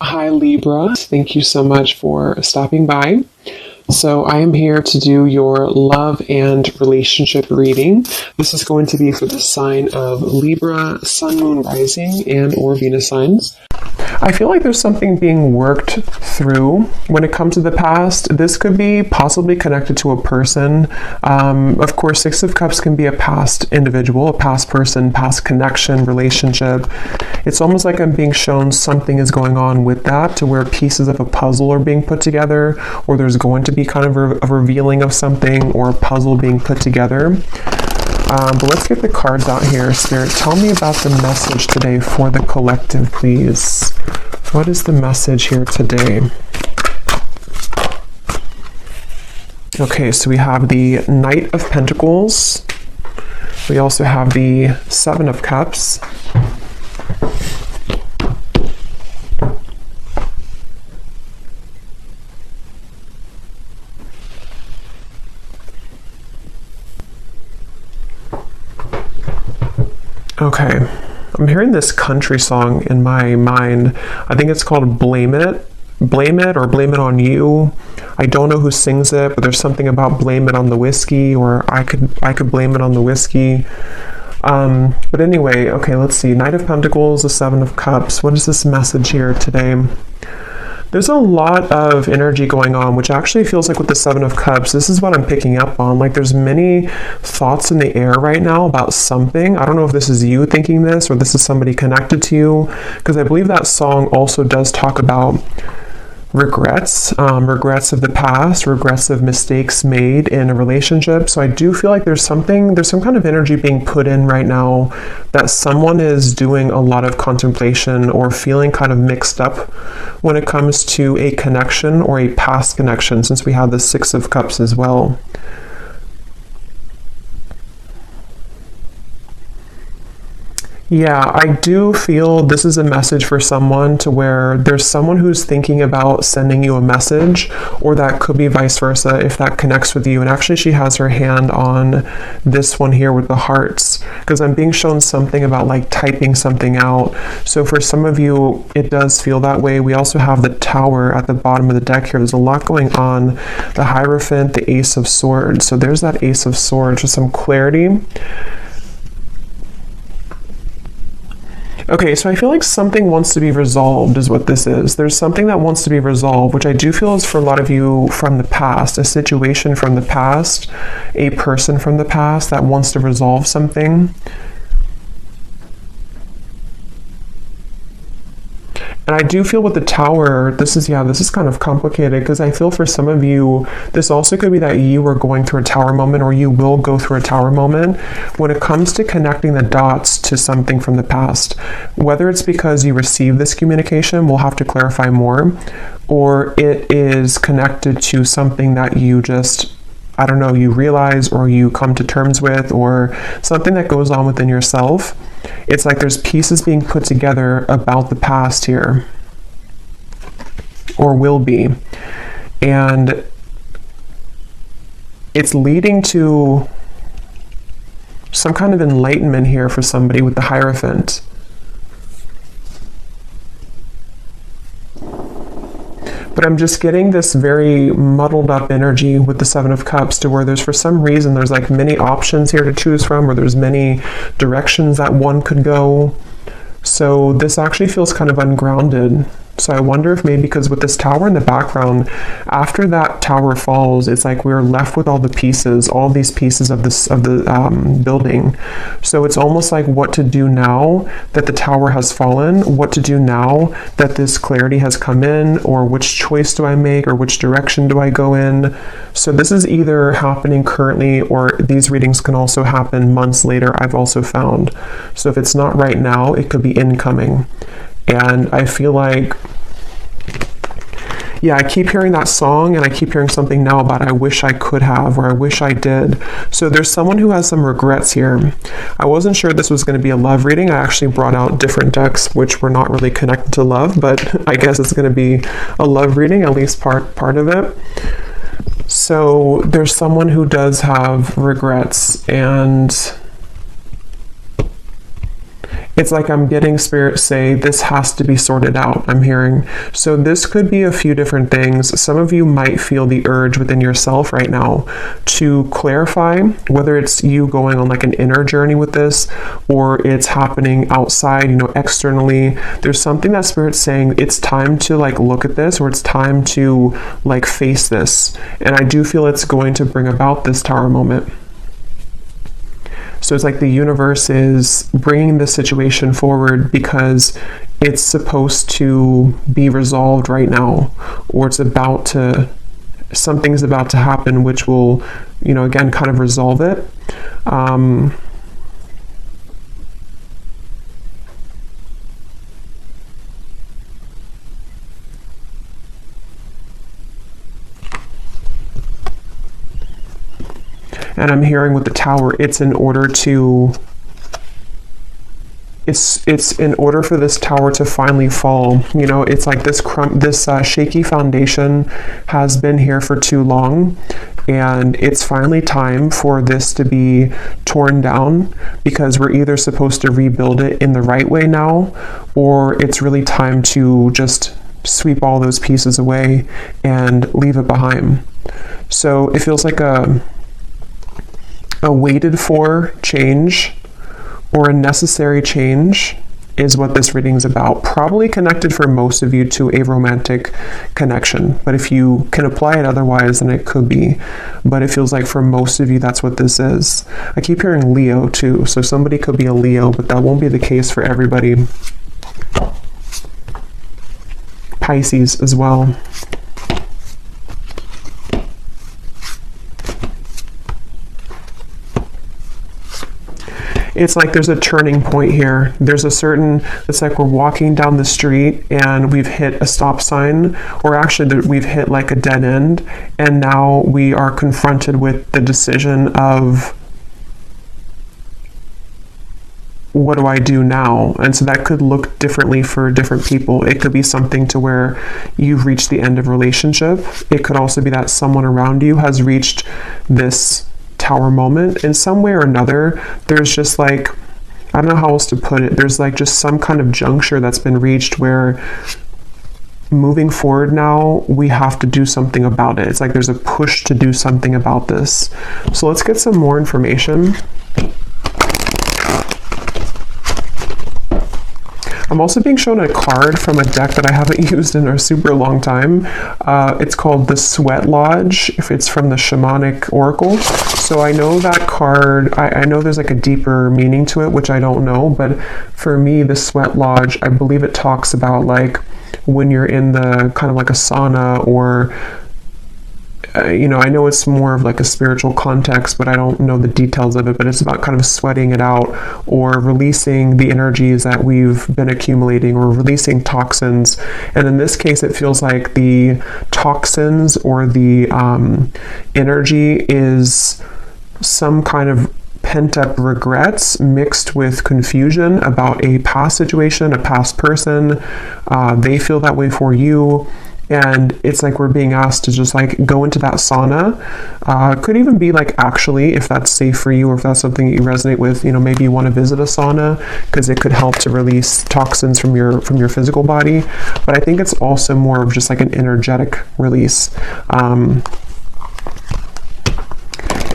Hi Libra, thank you so much for stopping by. So I am here to do your love and relationship reading. This is going to be for the sign of Libra, Sun, Moon, Rising, and or Venus signs. I feel like there's something being worked through when it comes to the past. This could be possibly connected to a person. Of course, Six of Cups can be a past individual, a past person, past connection, relationship. It's almost like I'm being shown something is going on with that, to where pieces of a puzzle are being put together, or there's going to be kind of a revealing of something or a puzzle being put together. But let's get the cards out here. Spirit, tell me about the message today for the collective, please. What is the message here today? Okay, so we have the Knight of Pentacles. We also have the Seven of Cups. Okay, I'm hearing this country song in my mind. I think it's called Blame It. Blame It or Blame It on You. I don't know who sings it, but there's something about blame it on the whiskey, or I could blame it on the whiskey. But anyway, okay, let's see. Knight of Pentacles, the Seven of Cups. What is this message here today? There's a lot of energy going on, which actually feels like with the Seven of Cups, this is what I'm picking up on. Like there's many thoughts in the air right now about something. I don't know if this is you thinking this or this is somebody connected to you, because I believe that song also does talk about regrets, regrets of the past, regrets of mistakes made in a relationship. So I do feel like there's some kind of energy being put in right now that someone is doing a lot of contemplation or feeling kind of mixed up when it comes to a connection or a past connection, since we have the Six of Cups as well. Yeah, I do feel this is a message for someone, to where there's someone who's thinking about sending you a message, or that could be vice versa if that connects with you. And actually she has her hand on this one here with the hearts, because I'm being shown something about like typing something out. So for some of you, it does feel that way. We also have the Tower at the bottom of the deck here. There's a lot going on. The Hierophant, the Ace of Swords. So there's that Ace of Swords with some clarity. Okay, so I feel like something wants to be resolved is what this is. There's something that wants to be resolved, which I do feel is for a lot of you from the past, a situation from the past, a person from the past that wants to resolve something. And I do feel with the Tower, this is kind of complicated, because I feel for some of you, this also could be that you are going through a Tower moment, or you will go through a Tower moment when it comes to connecting the dots to something from the past. Whether it's because you received this communication, we'll have to clarify more, or it is connected to something that you just, I don't know, you realize or you come to terms with, or something that goes on within yourself. It's like there's pieces being put together about the past here, or will be. And it's leading to some kind of enlightenment here for somebody with the Hierophant. But I'm just getting this very muddled up energy with the Seven of Cups, to where there's, for some reason, there's like many options here to choose from, or there's many directions that one could go. So this actually feels kind of ungrounded. So I wonder if maybe because with this Tower in the background, after that Tower falls, it's like we're left with all the pieces, all these pieces of the building. So it's almost like what to do now that the Tower has fallen, what to do now that this clarity has come in, or which choice do I make, or which direction do I go in. So this is either happening currently, or these readings can also happen months later, I've also found. So if it's not right now, it could be incoming. And I feel like, yeah, I keep hearing that song, and I keep hearing something now about I wish I could have, or I wish I did. So there's someone who has some regrets here. I wasn't sure this was going to be a love reading. I actually brought out different decks which were not really connected to love, but I guess it's going to be a love reading, at least part of it. So there's someone who does have regrets, and It's like I'm getting Spirit say this has to be sorted out, I'm hearing. So this could be a few different things. Some of you might feel the urge within yourself right now to clarify whether it's you going on like an inner journey with this, or it's happening outside, you know, externally. There's something that Spirit's saying it's time to like look at this, or it's time to like face this. And I do feel it's going to bring about this Tower moment. So it's like the universe is bringing the situation forward because it's supposed to be resolved right now, or it's about to, something's about to happen, which will, you know, again, kind of resolve it. And I'm hearing with the Tower, it's in order to, it's in order for this Tower to finally fall. You know, it's like this shaky foundation has been here for too long, and it's finally time for this to be torn down, because we're either supposed to rebuild it in the right way now, or it's really time to just sweep all those pieces away and leave it behind. So it feels like a waited for change, or a necessary change, is what this reading is about. Probably connected for most of you to a romantic connection, but if you can apply it otherwise, then it could be. But it feels like for most of you, that's what this is. I keep hearing Leo too, so somebody could be a Leo, but that won't be the case for everybody. Pisces as well. It's like there's a turning point here. There's a certain, it's like we're walking down the street and we've hit a stop sign, or actually we've hit like a dead end, and now we are confronted with the decision of, what do I do now? And so that could look differently for different people. It could be something to where you've reached the end of a relationship. It could also be that someone around you has reached this Tower moment in some way or another. There's just like, I don't know how else to put it, there's like just some kind of juncture that's been reached where moving forward now we have to do something about it. It's like there's a push to do something about this. So let's get some more information. I'm also being shown a card from a deck that I haven't used in a super long time. It's called the Sweat Lodge, if it's from the Shamanic Oracle. So I know that card, I know there's like a deeper meaning to it, which I don't know, but for me, the Sweat Lodge, I believe it talks about like when you're in the kind of like a sauna, or you know, I know it's more of like a spiritual context, but I don't know the details of it, but it's about kind of sweating it out, or releasing the energies that we've been accumulating, or releasing toxins. And in this case, it feels like the toxins or the energy is some kind of pent-up regrets mixed with confusion about a past situation, a past person. They feel that way for you. And it's like we're being asked to just like go into that sauna. Could even be like, actually, if that's safe for you, or if that's something that you resonate with, you know, maybe you want to visit a sauna because it could help to release toxins from your physical body. But I think it's also more of just like an energetic release.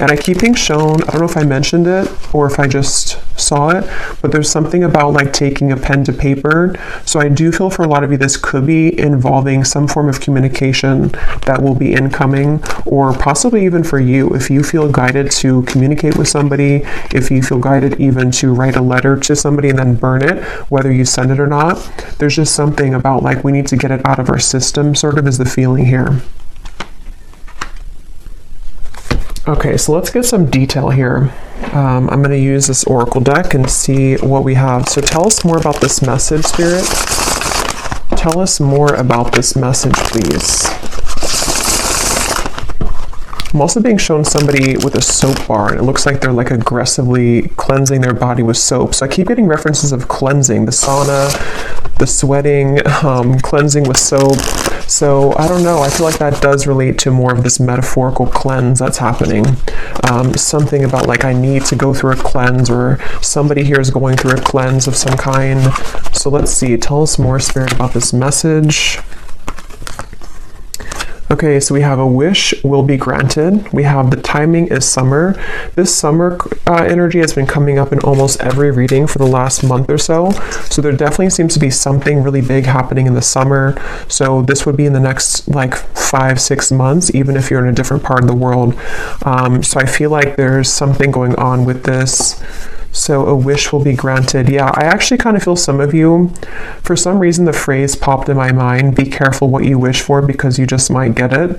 And I keep being shown, I don't know if I mentioned it or if I just saw it, but there's something about like taking a pen to paper. So I do feel for a lot of you, this could be involving some form of communication that will be incoming, or possibly even for you, if you feel guided to communicate with somebody, if you feel guided even to write a letter to somebody and then burn it, whether you send it or not. There's just something about like we need to get it out of our system, sort of is the feeling here. Okay, so let's get some detail here. I'm going to use this oracle deck and see what we have. So tell us more about this message, Spirit. Tell us more about this message, please. I'm also being shown somebody with a soap bar, and it looks like they're like aggressively cleansing their body with soap. So I keep getting references of cleansing, the sauna, the sweating, cleansing with soap. So I don't know, I feel like that does relate to more of this metaphorical cleanse that's happening. Something about like I need to go through a cleanse, or somebody here is going through a cleanse of some kind. So let's see, tell us more, Spirit, about this message. Okay, so we have a wish will be granted. We have the timing is summer. This summer energy has been coming up in almost every reading for the last month or so. So there definitely seems to be something really big happening in the summer. So this would be in the next like 5-6 months, even if you're in a different part of the world. So I feel like there's something going on with this. So a wish will be granted. Yeah, I actually kind of feel some of you, for some reason the phrase popped in my mind, be careful what you wish for because you just might get it.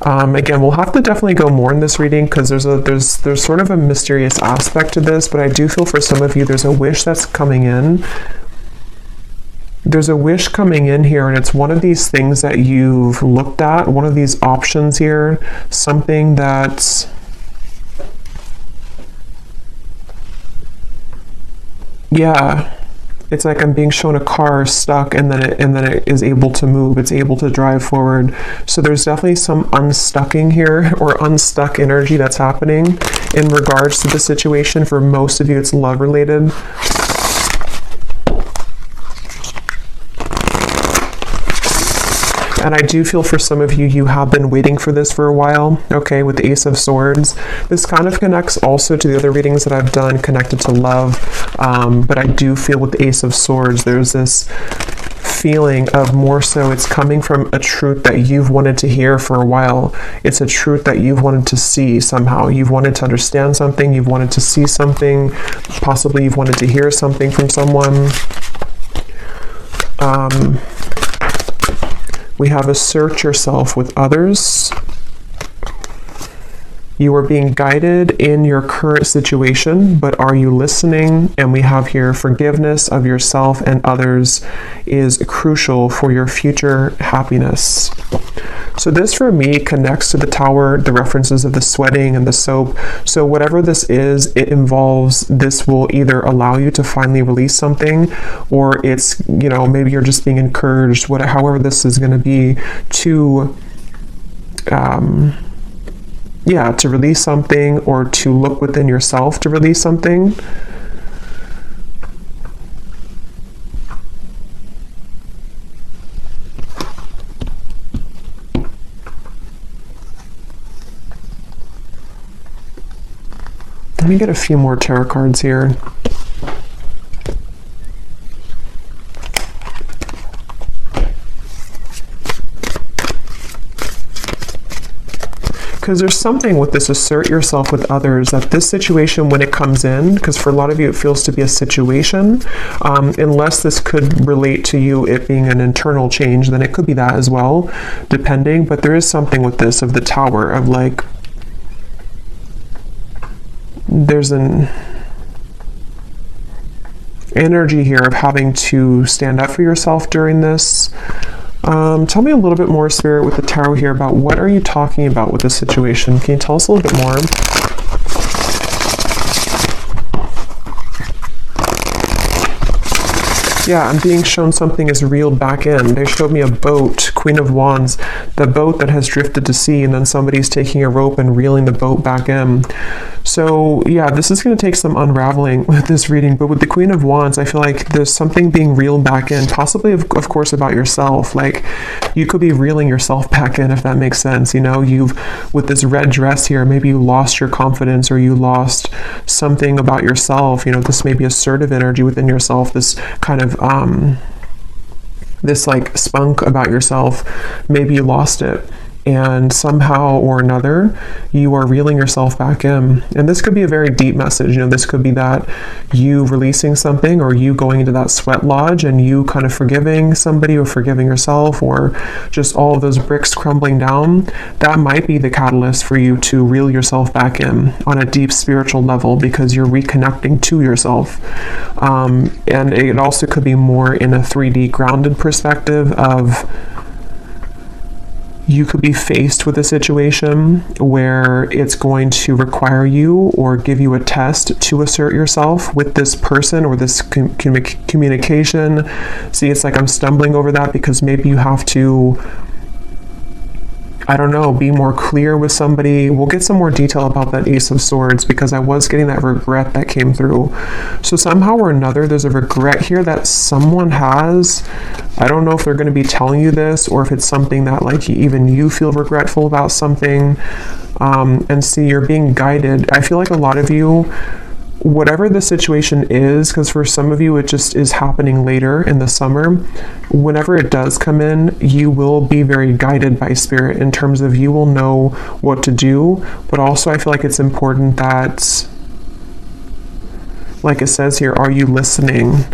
Again, we'll have to definitely go more in this reading because there's sort of a mysterious aspect to this, but I do feel for some of you there's a wish that's coming in. There's a wish coming in here, and it's one of these things that you've looked at, one of these options here, something that's yeah, it's like I'm being shown a car stuck, and then it is able to move. It's able to drive forward. So there's definitely some unstucking here, or unstuck energy that's happening in regards to the situation. For most of you, it's love related. And I do feel for some of you, you have been waiting for this for a while, okay, with the Ace of Swords. This kind of connects also to the other readings that I've done connected to love, but I do feel with the Ace of Swords, there's this feeling of more so it's coming from a truth that you've wanted to hear for a while. It's a truth that you've wanted to see somehow. You've wanted to understand something, you've wanted to see something, possibly you've wanted to hear something from someone. We have assert yourself with others. You are being guided in your current situation, but are you listening? And we have here forgiveness of yourself and others is crucial for your future happiness. So this for me connects to the Tower, the references of the sweating and the soap. So whatever this is, it involves, this will either allow you to finally release something, or it's, you know, maybe you're just being encouraged, however this is going to be, to to release something, or to look within yourself to release something. Let me get a few more tarot cards here. Because there's something with this assert yourself with others, that this situation, when it comes in, because for a lot of you it feels to be a situation, unless this could relate to you, it being an internal change, then it could be that as well, depending. But there is something with this of the Tower, of like, there's an energy here of having to stand up for yourself during this. Tell me a little bit more, Spirit, with the Tarot here about what are you talking about with this situation? Can you tell us a little bit more? Yeah, I'm being shown something is reeled back in. They showed me a boat, Queen of Wands, the boat that has drifted to sea, and then somebody's taking a rope and reeling the boat back in. So yeah, this is going to take some unraveling with this reading, but with the Queen of Wands, I feel like there's something being reeled back in, possibly of course about yourself. Like you could be reeling yourself back in, if that makes sense. You know, with this red dress here, maybe you lost your confidence, or you lost something about yourself. You know, this may be assertive energy within yourself, this kind of this like spunk about yourself. Maybe you lost it, and somehow or another you are reeling yourself back in. And this could be a very deep message. You know, this could be that you releasing something, or you going into that sweat lodge and you kind of forgiving somebody, or forgiving yourself, or just all of those bricks crumbling down. That might be the catalyst for you to reel yourself back in on a deep spiritual level, because you're reconnecting to yourself. And it also could be more in a 3D grounded perspective of, you could be faced with a situation where it's going to require you or give you a test to assert yourself with this person or this communication. See, it's like I'm stumbling over that because maybe you have to I don't know, be more clear with somebody. We'll get some more detail about that Ace of Swords because I was getting that regret that came through. So somehow or another, there's a regret here that someone has. I don't know if they're going to be telling you this or if it's something that like even you feel regretful about something. And see, you're being guided. I feel like a lot of you, whatever the situation is, because for some of you it just is happening later in the summer, whenever it does come in, you will be very guided by spirit in terms of you will know what to do. But also I feel like it's important that, like it says here, are you listening?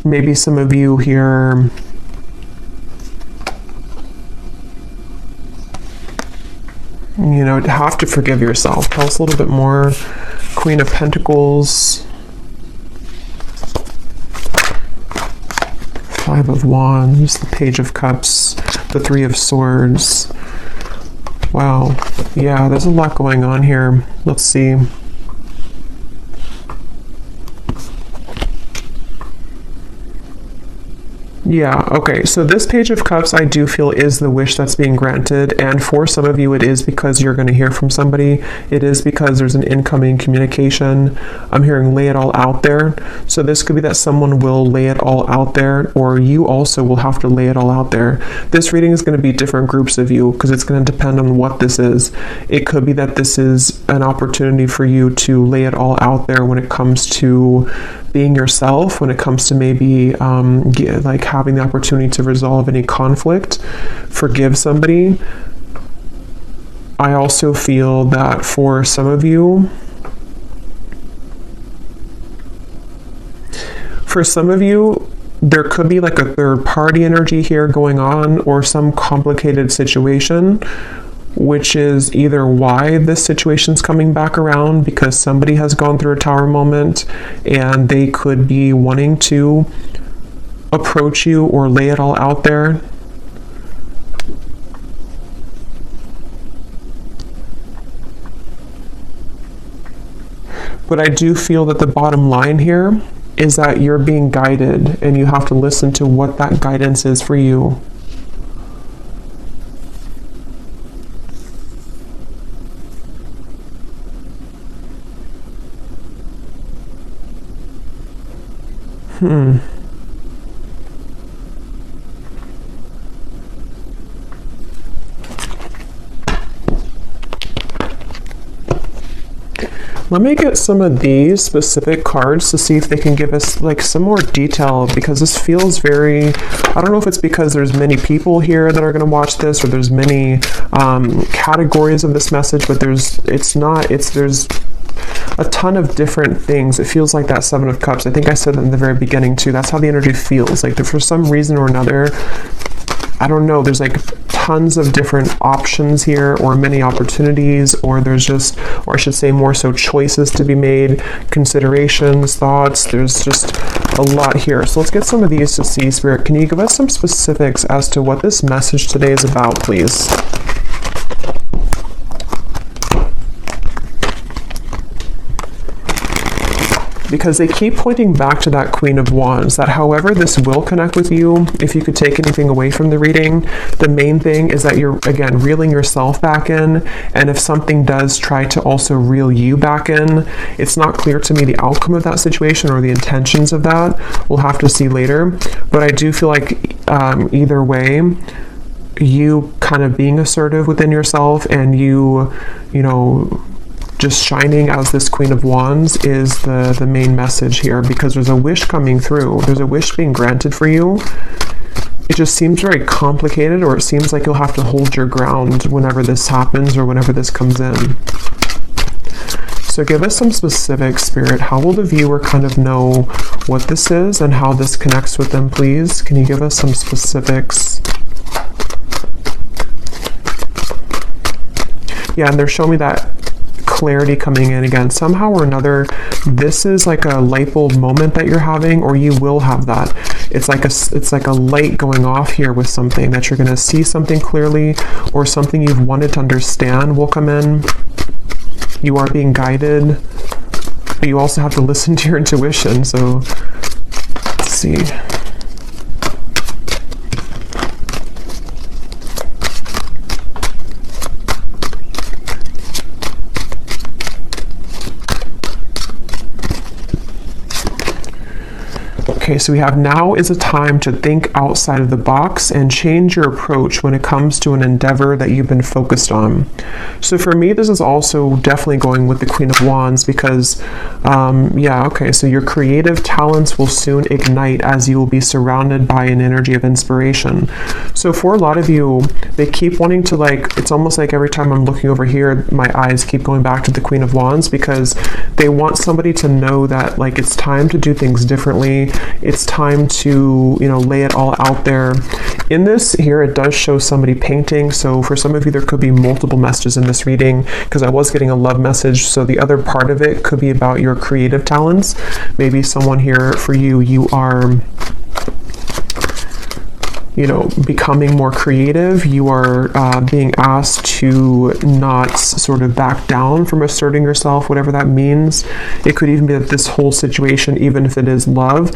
Maybe some of you here, you know, have to forgive yourself. Tell us a little bit more. Queen of Pentacles, Five of Wands, the Page of Cups, the Three of Swords. Wow. Yeah, there's a lot going on here. Let's see. Yeah, okay, so this Page of Cups I do feel is the wish that's being granted, and for some of you it is because you're going to hear from somebody. It is because there's an incoming communication. I'm hearing lay it all out there. So this could be that someone will lay it all out there, or you also will have to lay it all out there. This reading is going to be different groups of you because it's going to depend on what this is. It could be that this is an opportunity for you to lay it all out there when it comes to being yourself, when it comes to maybe like having the opportunity to resolve any conflict, forgive somebody. I also feel that for some of you, there could be like a third party energy here going on, or some complicated situation, which is either why this situation's coming back around, because somebody has gone through a tower moment and they could be wanting to approach you or lay it all out there. But I do feel that the bottom line here is that you're being guided and you have to listen to what that guidance is for you. Let me get some of these specific cards to see if they can give us like some more detail, because this feels very, I don't know if it's because there's many people here that are going to watch this, or there's many categories of this message, but there's a ton of different things. It feels like that Seven of Cups. I think I said that in the very beginning too. That's how the energy feels. Like for some reason or another, I don't know, there's like tons of different options here, or many opportunities, or there's just, or I should say more so choices to be made, considerations, thoughts. There's just a lot here. So let's get some of these to see. Spirit, can you give us some specifics as to what this message today is about, please? Because they keep pointing back to that Queen of Wands, that however this will connect with you, if you could take anything away from the reading, the main thing is that you're, again, reeling yourself back in, and if something does try to also reel you back in, it's not clear to me the outcome of that situation or the intentions of that. We'll have to see later, but I do feel like either way, you kind of being assertive within yourself and you know, just shining as this Queen of Wands is the main message here, because there's a wish coming through. There's a wish being granted for you. It just seems very complicated, or it seems like you'll have to hold your ground whenever this happens or whenever this comes in. So give us some specifics, Spirit. How will the viewer kind of know what this is and how this connects with them, please? Can you give us some specifics? Yeah, and they're showing me that clarity coming in again. Somehow or another, this is like a light bulb moment that you're having, or you will have that. It's like a light going off here with something, that you're going to see something clearly, or something you've wanted to understand will come in. You are being guided, but you also have to listen to your intuition. So let's see. Okay, so we have now is a time to think outside of the box and change your approach when it comes to an endeavor that you've been focused on. So for me, this is also definitely going with the Queen of Wands because, so your creative talents will soon ignite as you will be surrounded by an energy of inspiration. So for a lot of you, they keep wanting to it's almost like every time I'm looking over here, my eyes keep going back to the Queen of Wands because they want somebody to know that it's time to do things differently. It's time to, lay it all out there. In this here, it does show somebody painting. So for some of you, there could be multiple messages in this reading because I was getting a love message. So the other part of it could be about your creative talents. Maybe someone here for you, you are becoming more creative. You are being asked to not sort of back down from asserting yourself, whatever that means. It could even be that this whole situation, even if it is love,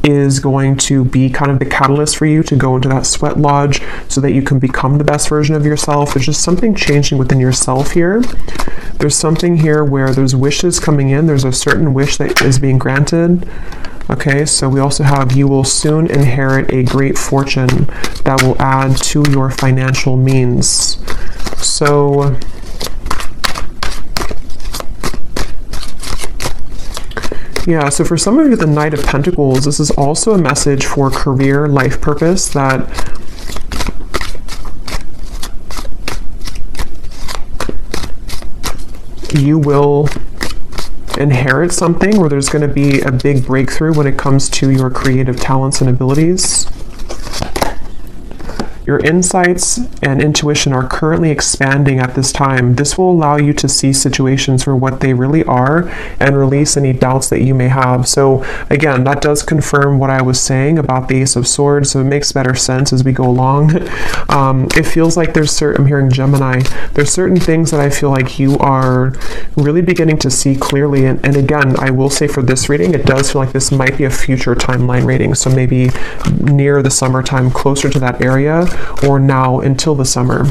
is going to be kind of the catalyst for you to go into that sweat lodge so that you can become the best version of yourself. There's just something changing within yourself here. There's something here where there's wishes coming in. There's a certain wish that is being granted. Okay, so we also have you will soon inherit a great fortune that will add to your financial means. So yeah, so for some of you, the Knight of Pentacles, this is also a message for career, life purpose, that you will inherit something where there's going to be a big breakthrough when it comes to your creative talents and abilities. Your insights and intuition are currently expanding at this time. This will allow you to see situations for what they really are and release any doubts that you may have. So again, that does confirm what I was saying about the Ace of Swords, so it makes better sense as we go along. It feels like I'm hearing Gemini, there's certain things that I feel like you are really beginning to see clearly. And again, I will say for this reading, it does feel like this might be a future timeline reading. So maybe near the summertime, closer to that area, or now until the summer.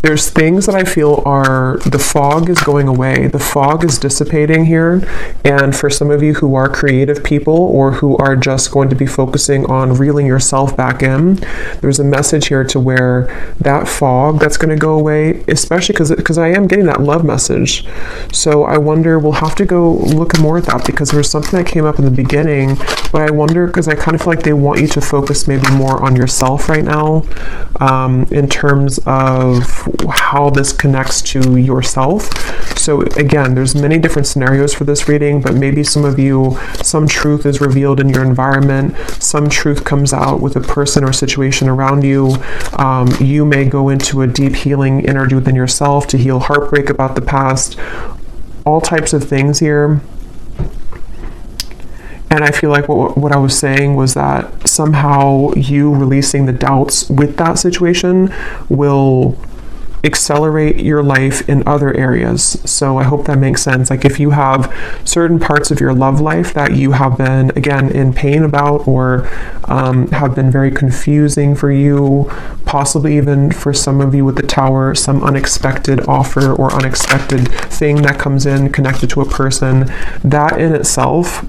There's things that I feel are, the fog is going away. The fog is dissipating here. And for some of you who are creative people or who are just going to be focusing on reeling yourself back in, there's a message here to where that fog that's going to go away, especially because I am getting that love message. So I wonder, we'll have to go look more at that because there's something that came up in the beginning, but I wonder, because I kind of feel like they want you to focus maybe more on yourself right now, in terms of how this connects to yourself. So again, there's many different scenarios for this reading, but maybe some of you, some truth is revealed in your environment, some truth comes out with a person or situation around you. You may go into a deep healing energy within yourself to heal heartbreak about the past, all types of things here. And I feel like what I was saying was that somehow you releasing the doubts with that situation will accelerate your life in other areas. So I hope that makes sense. Like if you have certain parts of your love life that you have been, again, in pain about, or have been very confusing for you, possibly even for some of you with the Tower, some unexpected offer or unexpected thing that comes in connected to a person, that in itself,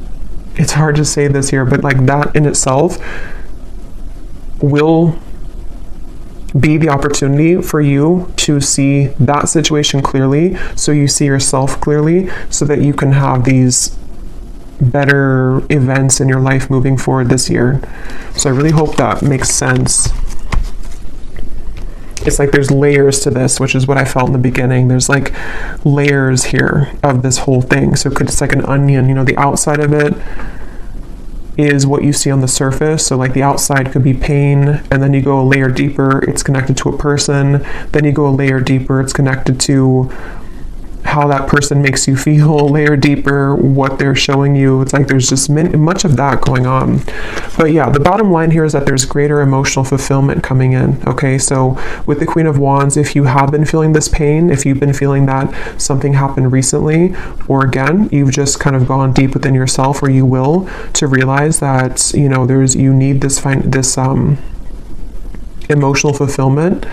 it's hard to say this here, but that in itself will be the opportunity for you to see that situation clearly, so you see yourself clearly, so that you can have these better events in your life moving forward this year. So I really hope that makes sense. It's like there's layers to this, which is what I felt in the beginning. There's layers here of this whole thing. So it's like an onion, the outside of it is what you see on the surface. So the outside could be pain, and then you go a layer deeper, it's connected to a person. Then you go a layer deeper, it's connected to how that person makes you feel, a layer deeper, what they're showing you. It's like there's just much of that going on. But yeah, the bottom line here is that there's greater emotional fulfillment coming in. Okay, so with the Queen of Wands, if you have been feeling this pain, if you've been feeling that something happened recently, or again, you've just kind of gone deep within yourself, or you will, to realize that, you need this emotional fulfillment.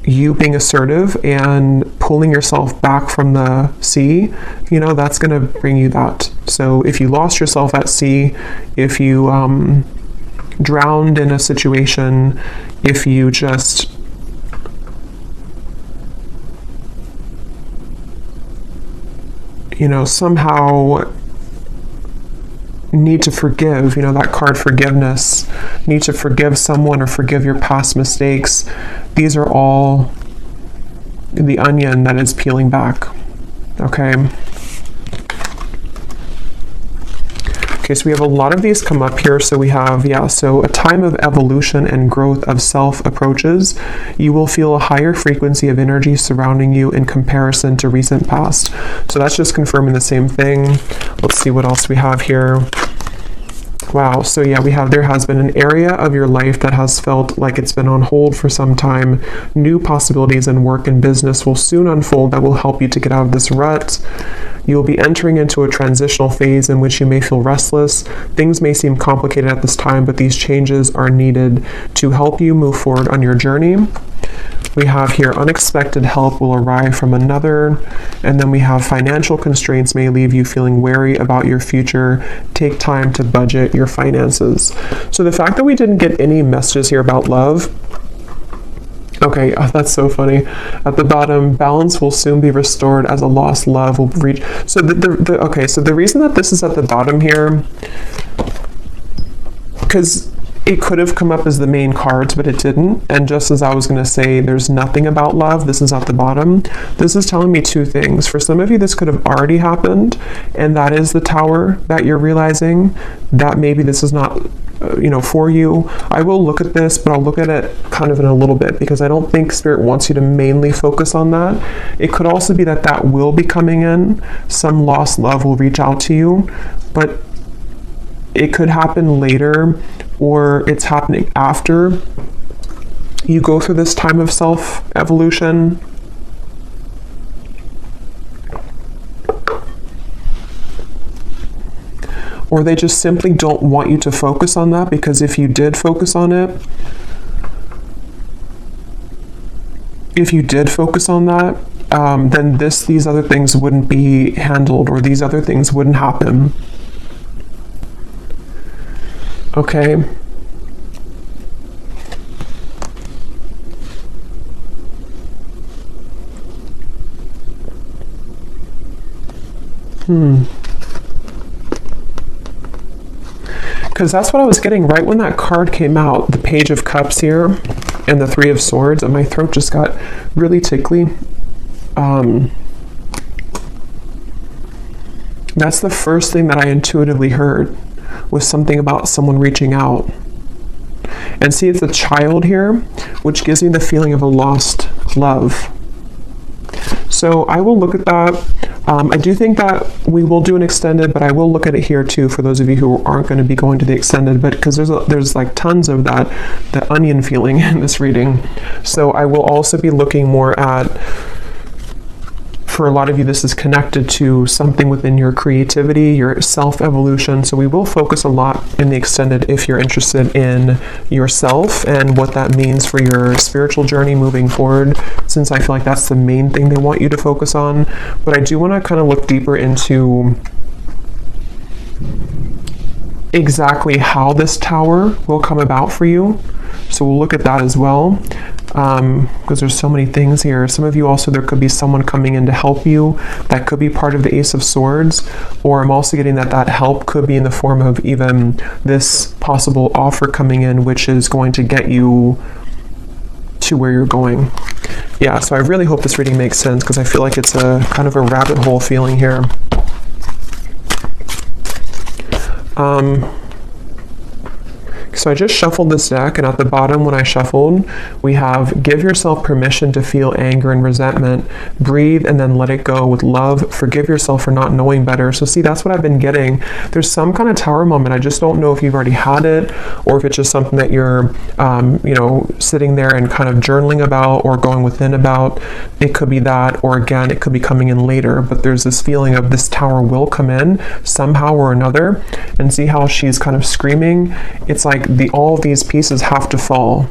you being assertive and pulling yourself back from the sea, you know, that's going to bring you that. So if you lost yourself at sea, if you drowned in a situation, if you just somehow need to forgive, that card forgiveness, need to forgive someone or forgive your past mistakes. These are all the onion that is peeling back. Okay. Okay, so we have a lot of these come up here. So we have, so a time of evolution and growth of self approaches. You will feel a higher frequency of energy surrounding you in comparison to recent past. So that's just confirming the same thing. Let's see what else we have here. Wow, so we have, there has been an area of your life that has felt like it's been on hold for some time. New possibilities in work and business will soon unfold that will help you to get out of this rut. You will be entering into a transitional phase in which you may feel restless. Things may seem complicated at this time, but these changes are needed to help you move forward on your journey. We have here unexpected help will arrive from another, and then we have financial constraints may leave you feeling wary about your future. Take time to budget your finances. So the fact that we didn't get any messages here about love, okay, that's so funny. At the bottom, balance will soon be restored as a lost love will reach. So so the reason that this is at the bottom here, because it could have come up as the main cards, but it didn't. And just as I was going to say, there's nothing about love, this is at the bottom. This is telling me two things. For some of you, this could have already happened, and that is the Tower that you're realizing that maybe this is not for you. I will look at this, but I'll look at it kind of in a little bit, because I don't think Spirit wants you to mainly focus on that. It could also be that that will be coming in. Some lost love will reach out to you, but it could happen later, or it's happening after you go through this time of self-evolution. Or they just simply don't want you to focus on that, because if you did focus on it, then these other things wouldn't be handled, or these other things wouldn't happen. Okay. Because that's what I was getting right when that card came out, the Page of Cups here and the Three of Swords, and my throat just got really tickly. That's the first thing that I intuitively heard, was something about someone reaching out. And see, it's a child here, which gives me the feeling of a lost love. So I will look at that. I do think that we will do an extended, but I will look at it here too for those of you who aren't going to be going to the extended, but because there's like tons of that onion feeling in this reading. So I will also be looking more at, for a lot of you, this is connected to something within your creativity, your self-evolution. So we will focus a lot in the extended if you're interested in yourself and what that means for your spiritual journey moving forward, since I feel like that's the main thing they want you to focus on. But I do want to kind of look deeper into exactly how this Tower will come about for you. So we'll look at that as well. Because there's so many things here. Some of you also, there could be someone coming in to help you. That could be part of the Ace of Swords. Or I'm also getting that help could be in the form of even this possible offer coming in, which is going to get you to where you're going. Yeah, so I really hope this reading makes sense, because I feel like it's a kind of a rabbit hole feeling here. So I just shuffled this deck, and at the bottom when I shuffled, we have give yourself permission to feel anger and resentment, breathe and then let it go with love, forgive yourself for not knowing better. So see, that's what I've been getting. There's some kind of Tower moment. I just don't know if you've already had it, or if it's just something that you're, sitting there and kind of journaling about or going within about. It could be that, or again, it could be coming in later, but there's this feeling of this Tower will come in somehow or another. And see how she's kind of screaming? It's like all of these pieces have to fall.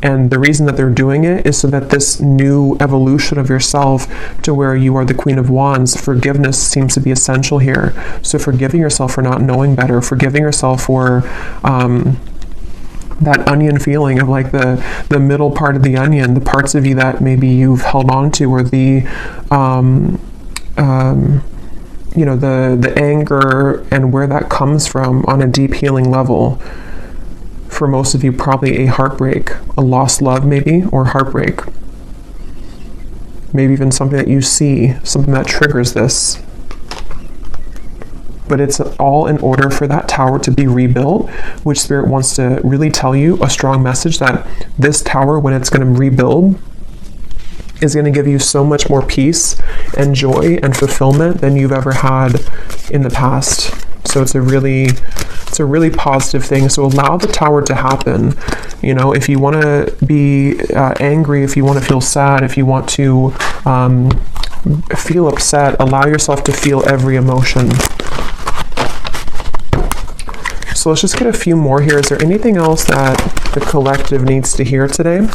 And the reason that they're doing it is so that this new evolution of yourself to where you are the Queen of Wands, forgiveness seems to be essential here. So forgiving yourself for not knowing better, forgiving yourself for that onion feeling of like the middle part of the onion, the parts of you that maybe you've held on to, or the the anger and where that comes from on a deep healing level. For most of you, probably a heartbreak, a lost love maybe, or heartbreak. Maybe even something that you see, something that triggers this. But it's all in order for that tower to be rebuilt, which Spirit wants to really tell you a strong message that this tower, when it's going to rebuild, is going to give you so much more peace and joy and fulfillment than you've ever had in the past. So it's a really positive thing. So allow the tower to happen. You know, if you want to be angry, if you want to feel sad, if you want to feel upset, allow yourself to feel every emotion. So let's just get a few more here. Is there anything else that the collective needs to hear today?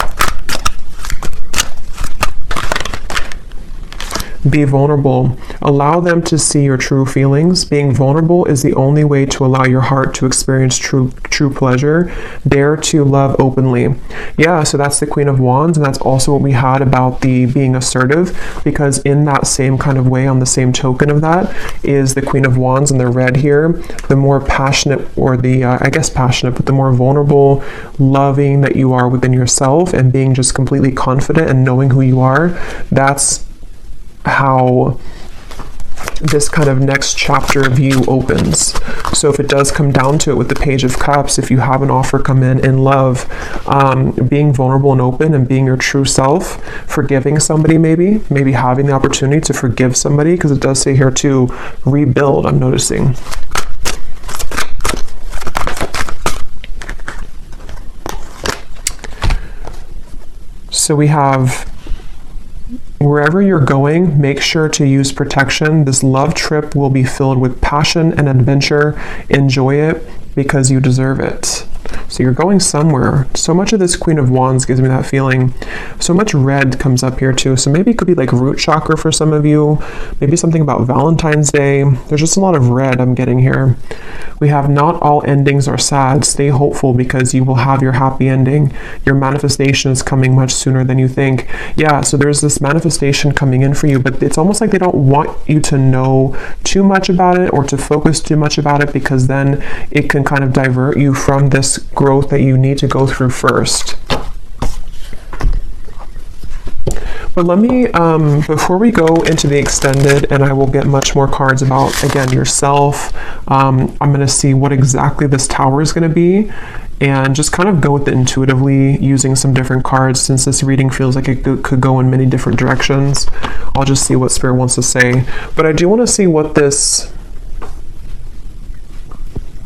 Be vulnerable. Allow them to see your true feelings. Being vulnerable is the only way to allow your heart to experience true pleasure. Dare to love openly. Yeah, so that's the Queen of Wands, and that's also what we had about the being assertive, because in that same kind of way, on the same token of that, is the Queen of Wands in the red here. The more passionate, or the, passionate, but the more vulnerable, loving that you are within yourself, and being just completely confident and knowing who you are, that's how this kind of next chapter of you opens. So if it does come down to it with the Page of Cups, if you have an offer come in love, being vulnerable and open and being your true self, forgiving somebody, maybe having the opportunity to forgive somebody, because it does say here to rebuild, I'm noticing. So we have, wherever you're going, make sure to use protection. This love trip will be filled with passion and adventure. Enjoy it because you deserve it. So you're going somewhere. So much of this Queen of Wands gives me that feeling. So much red comes up here too. So maybe it could be like root chakra for some of you. Maybe something about Valentine's Day. There's just a lot of red I'm getting here. We have not all endings are sad. Stay hopeful because you will have your happy ending. Your manifestation is coming much sooner than you think. Yeah, so there's this manifestation coming in for you, but it's almost like they don't want you to know too much about it or to focus too much about it, because then it can kind of divert you from this growth that you need to go through first. But let me, before we go into the extended, and I will get much more cards about, again, yourself, I'm going to see what exactly this tower is going to be, and just kind of go with it intuitively using some different cards. Since this reading feels like it could go in many different directions, I'll just see what Spirit wants to say. But I do want to see what this...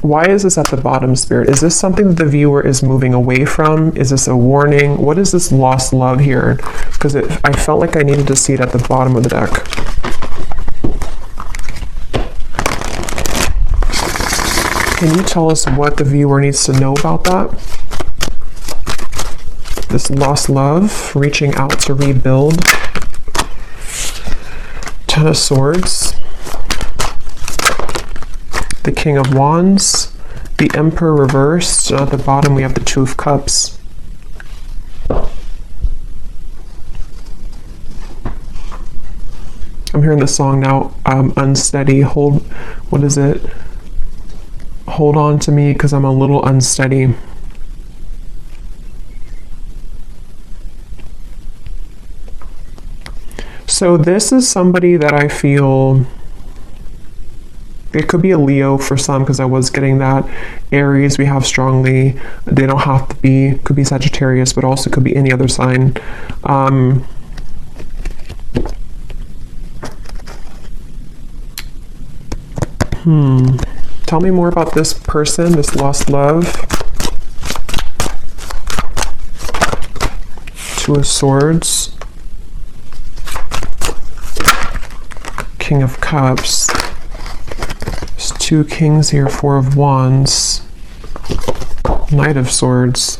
Why is this at the bottom, Spirit? Is this something that the viewer is moving away from? Is this a warning? What is this lost love here? Because I felt like I needed to see it at the bottom of the deck. Can you tell us what the viewer needs to know about that? This lost love, reaching out to rebuild. Ten of Swords. The King of Wands, the Emperor reversed. At the bottom we have the Two of Cups. I'm hearing the song now, unsteady. What is it? Hold on to me because I'm a little unsteady. So this is somebody that I feel... It could be a Leo for some, because I was getting that. Aries we have strongly. They don't have to be. Could be Sagittarius, but also could be any other sign. Tell me more about this person, this lost love. Two of Swords. King of Cups. Two Kings here, Four of Wands. Knight of Swords.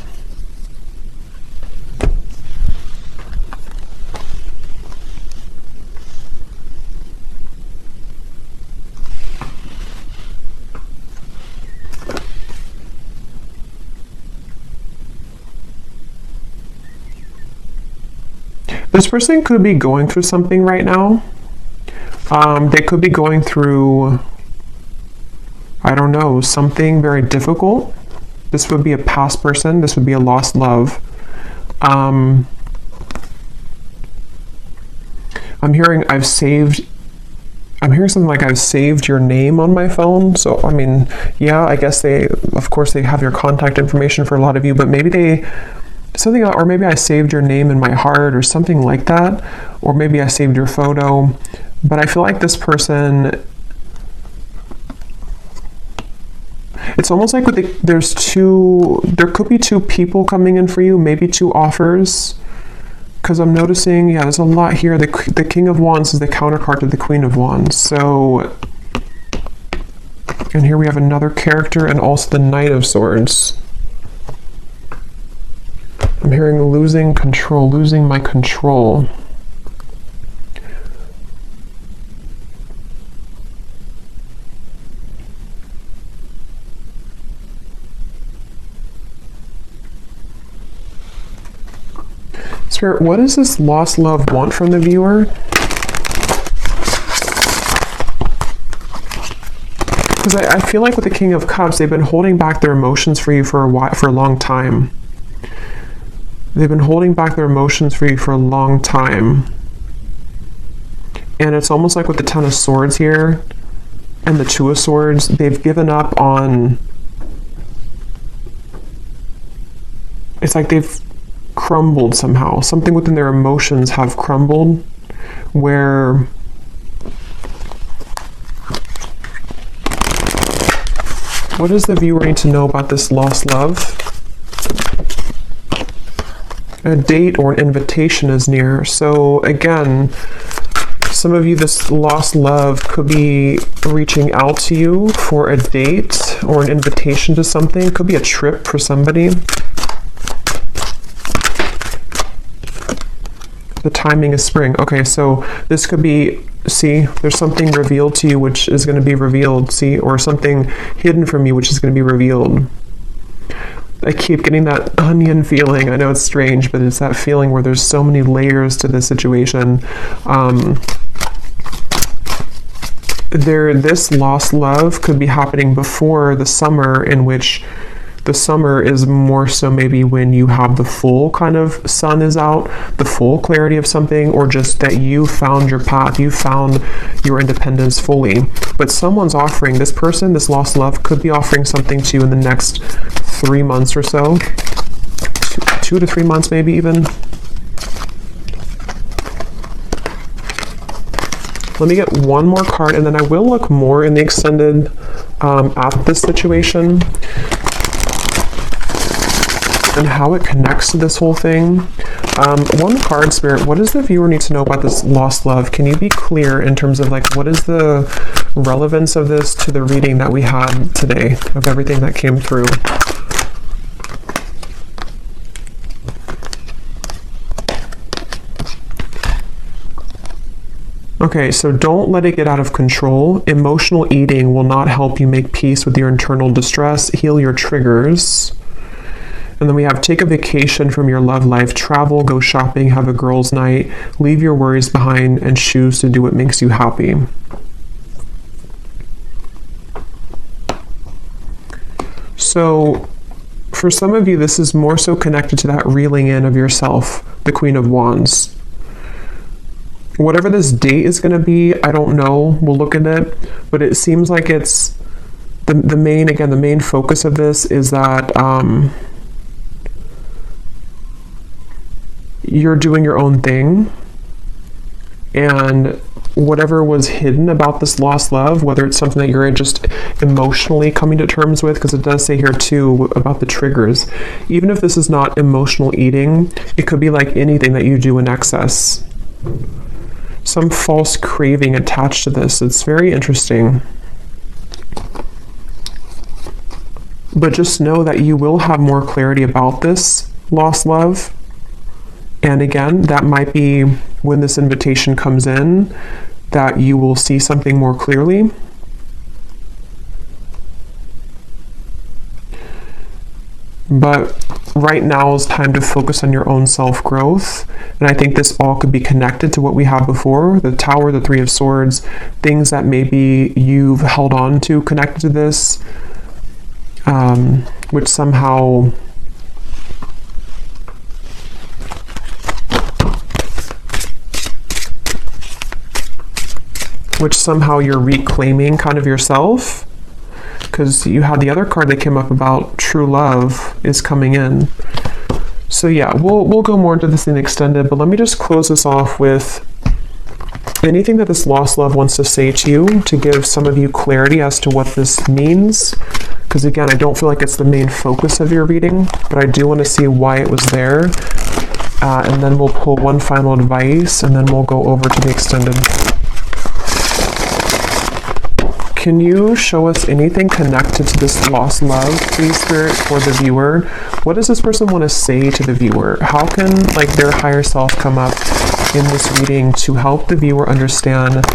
This person could be going through something right now. They could be going through, I don't know, something very difficult. This would be a past person. This would be a lost love. I'm hearing something like I've saved your name on my phone. So, I mean, yeah, I guess of course they have your contact information for a lot of you, but maybe or maybe I saved your name in my heart or something like that. Or maybe I saved your photo. But I feel like this person, it's almost like there could be two people coming in for you, maybe two offers. Because I'm noticing, yeah, there's a lot here. The King of Wands is the counterpart to the Queen of Wands. So, and here we have another character and also the Knight of Swords. I'm hearing losing control, losing my control. Spirit, what does this lost love want from the viewer? Because I feel like with the King of Cups, they've been holding back their emotions for you for a long time. They've been holding back their emotions for you for a long time. And it's almost like with the Ten of Swords here and the Two of Swords, they've given up on... It's like they've crumbled somehow. Something within their emotions have crumbled where... What does the viewer need to know about this lost love? A date or an invitation is near. So again, some of you, this lost love could be reaching out to you for a date or an invitation to something. It could be a trip for somebody. The timing is spring. Okay, so this could be, see, there's something revealed to you which is going to be revealed, see, or something hidden from you which is going to be revealed. I keep getting that onion feeling. I know it's strange, but it's that feeling where there's so many layers to this situation. This lost love could be happening before the summer, in which the summer is more so maybe when you have the full kind of sun is out, the full clarity of something, or just that you found your path, you found your independence fully. But someone's offering, this person, this lost love, could be offering something to you in the next 3 months or so. 2 to 3 months maybe even. Let me get one more card and then I will look more in the extended at this situation and how it connects to this whole thing. One card, Spirit, what does the viewer need to know about this lost love? Can you be clear in terms of like, what is the relevance of this to the reading that we had today, of everything that came through? Okay, so don't let it get out of control. Emotional eating will not help you make peace with your internal distress, heal your triggers. And then we have take a vacation from your love life, travel, go shopping, have a girls' night, leave your worries behind, and choose to do what makes you happy. So for some of you, this is more so connected to that reeling in of yourself, the Queen of Wands. Whatever this date is going to be, I don't know. We'll look at it. But it seems like it's the main focus of this is that you're doing your own thing, and whatever was hidden about this lost love, whether it's something that you're just emotionally coming to terms with, because it does say here too about the triggers, even if this is not emotional eating, it could be like anything that you do in excess, some false craving attached to this. It's very interesting. But just know that you will have more clarity about this lost love. And again, that might be when this invitation comes in, that you will see something more clearly. But right now is time to focus on your own self-growth. And I think this all could be connected to what we have before, the Tower, the Three of Swords, things that maybe you've held on to connected to this, which somehow you're reclaiming kind of yourself. Because you had the other card that came up about true love is coming in. So yeah, we'll go more into this in extended, but let me just close this off with anything that this lost love wants to say to you, to give some of you clarity as to what this means. Because again, I don't feel like it's the main focus of your reading, but I do want to see why it was there. And then we'll pull one final advice, and then we'll go over to the extended. Can you show us anything connected to this lost love, please, Spirit, for the viewer? What does this person want to say to the viewer? How can their higher self come up in this reading to help the viewer understand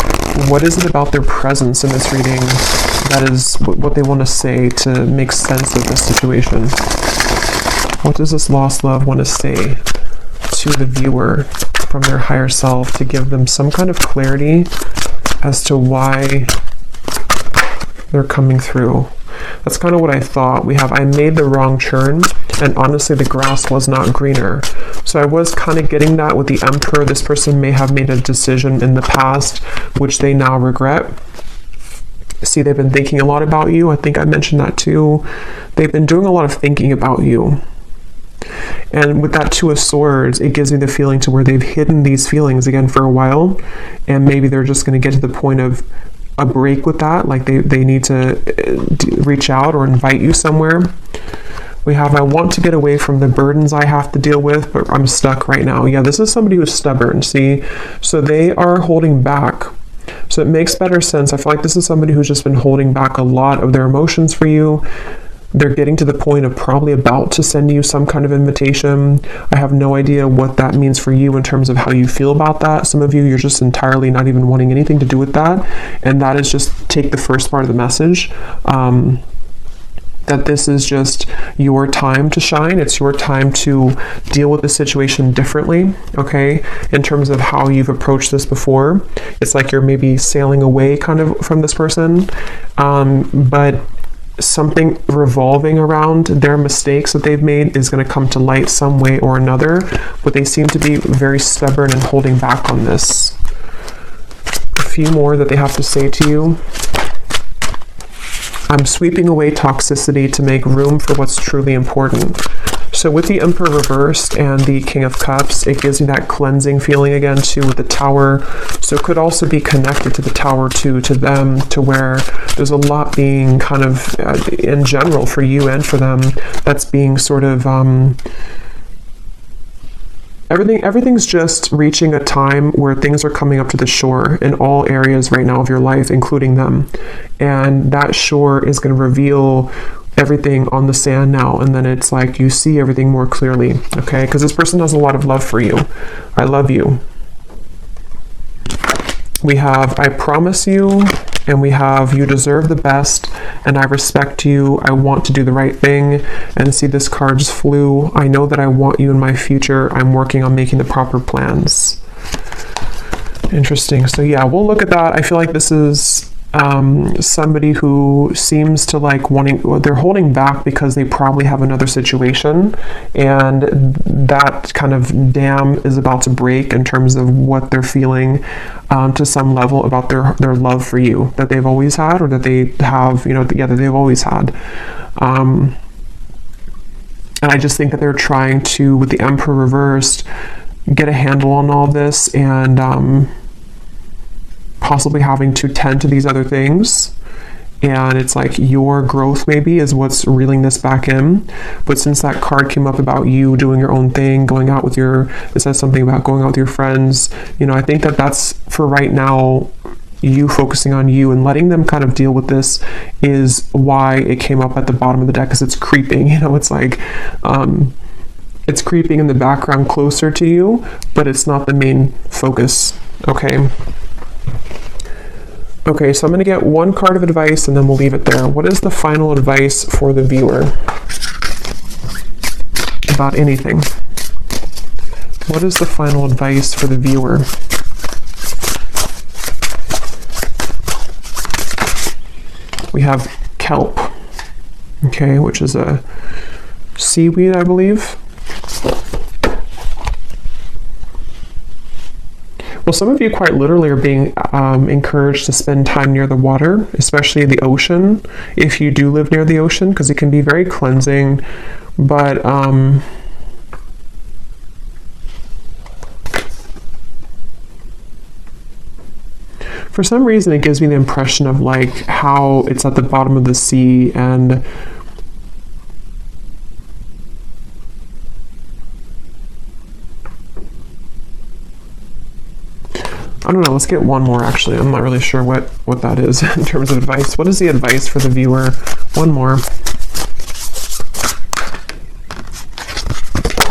what is it about their presence in this reading that is what they want to say to make sense of this situation? What does this lost love want to say to the viewer from their higher self to give them some kind of clarity as to why they're coming through? That's kind of what I thought. We have, I made the wrong turn, and honestly the grass was not greener. So I was kind of getting that with the Emperor. This person may have made a decision in the past which they now regret. See, they've been thinking a lot about you. I think I mentioned that too. They've been doing a lot of thinking about you. And with that Two of Swords, it gives me the feeling to where they've hidden these feelings again for a while, and maybe they're just going to get to the point of a break with that, like they need to reach out or invite you somewhere. We have, I want to get away from the burdens I have to deal with, but I'm stuck right now. Yeah, this is somebody who's stubborn, see? So they are holding back. So it makes better sense. I feel like this is somebody who's just been holding back a lot of their emotions for you. They're getting to the point of probably about to send you some kind of invitation. I have no idea what that means for you in terms of how you feel about that. Some of you, you're just entirely not even wanting anything to do with that. And that is just take the first part of the message. That this is just your time to shine. It's your time to deal with the situation differently, okay? In terms of how you've approached this before. It's like you're maybe sailing away kind of from this person. But something revolving around their mistakes that they've made is going to come to light some way or another, but they seem to be very stubborn and holding back on this. A few more that they have to say to you. I'm sweeping away toxicity to make room for what's truly important. So with the Emperor reversed and the King of Cups, it gives me that cleansing feeling again too with the Tower. So it could also be connected to the Tower too, to them, to where there's a lot being kind of in general for you and for them that's being sort of everything's just reaching a time where things are coming up to the shore in all areas right now of your life, including them. And that shore is going to reveal everything on the sand now, and then it's like you see everything more clearly, okay? Because this person has a lot of love for you. I love you. We have, I promise you, and we have, you deserve the best, and I respect you. I want to do the right thing. And see, this card just flew. I know that I want you in my future. I'm working on making the proper plans. Interesting. So yeah, we'll look at that. I feel like this is somebody who seems to like wanting, they're holding back because they probably have another situation, and that kind of dam is about to break in terms of what they're feeling to some level about their love for you that they've always had, or that they have, you know, together they've always had. And I just think that they're trying to, with the Emperor reversed, get a handle on all this, and possibly having to tend to these other things. And it's like your growth maybe is what's reeling this back in. But since that card came up about you doing your own thing, going out with it says something about going out with your friends, you know, I think that that's for right now you focusing on you and letting them kind of deal with this is why it came up at the bottom of the deck, because it's creeping, you know, it's like, it's creeping in the background closer to you, but it's not the main focus, okay? Okay, so I'm going to get one card of advice and then we'll leave it there. What is the final advice for the viewer about anything? What is the final advice for the viewer? We have kelp, okay, which is a seaweed, I believe. Well, some of you quite literally are being encouraged to spend time near the water, especially the ocean, if you do live near the ocean, because it can be very cleansing, but for some reason it gives me the impression of like how it's at the bottom of the sea, and I don't know, let's get one more actually. I'm not really sure what that is in terms of advice. What is the advice for the viewer? One more.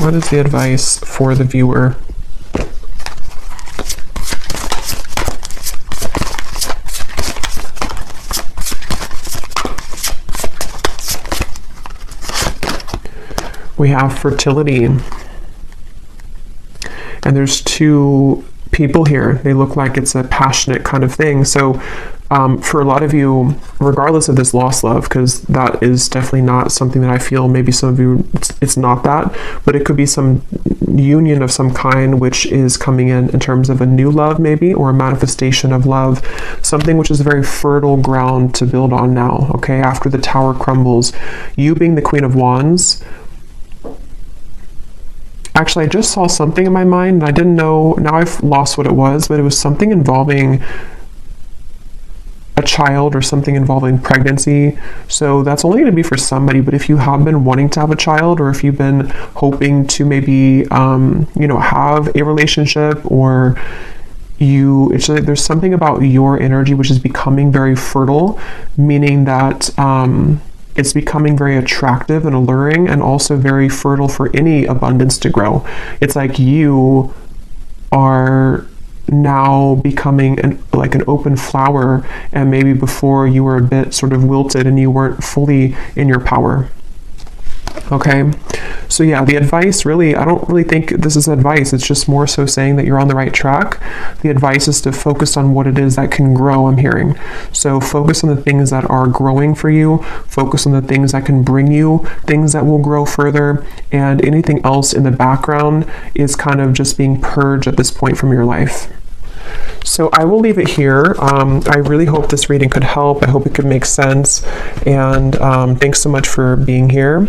What is the advice for the viewer? We have fertility. And there's two people here. They look like it's a passionate kind of thing. So for a lot of you, regardless of this lost love, because that is definitely not something that I feel, maybe some of you, it's not that, but it could be some union of some kind which is coming in terms of a new love maybe, or a manifestation of love, something which is very fertile ground to build on now, okay? After the tower crumbles, you being the Queen of Wands. Actually, I just saw something in my mind and I didn't know, now I've lost what it was, but it was something involving a child or something involving pregnancy. So that's only going to be for somebody, but if you have been wanting to have a child, or if you've been hoping to maybe, you know, have a relationship, or it's like there's something about your energy which is becoming very fertile, meaning that it's becoming very attractive and alluring, and also very fertile for any abundance to grow. It's like you are now becoming like an open flower, and maybe before you were a bit sort of wilted and you weren't fully in your power. Okay, so yeah, the advice really, I don't really think this is advice. It's just more so saying that you're on the right track. The advice is to focus on what it is that can grow, I'm hearing. So focus on the things that are growing for you, focus on the things that can bring you things that will grow further, and anything else in the background is kind of just being purged at this point from your life. So I will leave it here. I really hope this reading could help. I hope it could make sense. And thanks so much for being here.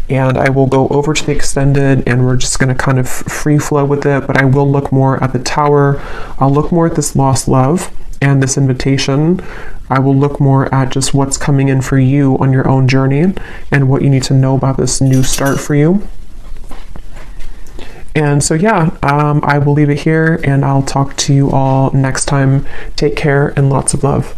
And I will go over to the extended, and we're just going to kind of free flow with it. But I will look more at the tower. I'll look more at this lost love and this invitation. I will look more at just what's coming in for you on your own journey, and what you need to know about this new start for you. And so, yeah, I will leave it here, and I'll talk to you all next time. Take care and lots of love.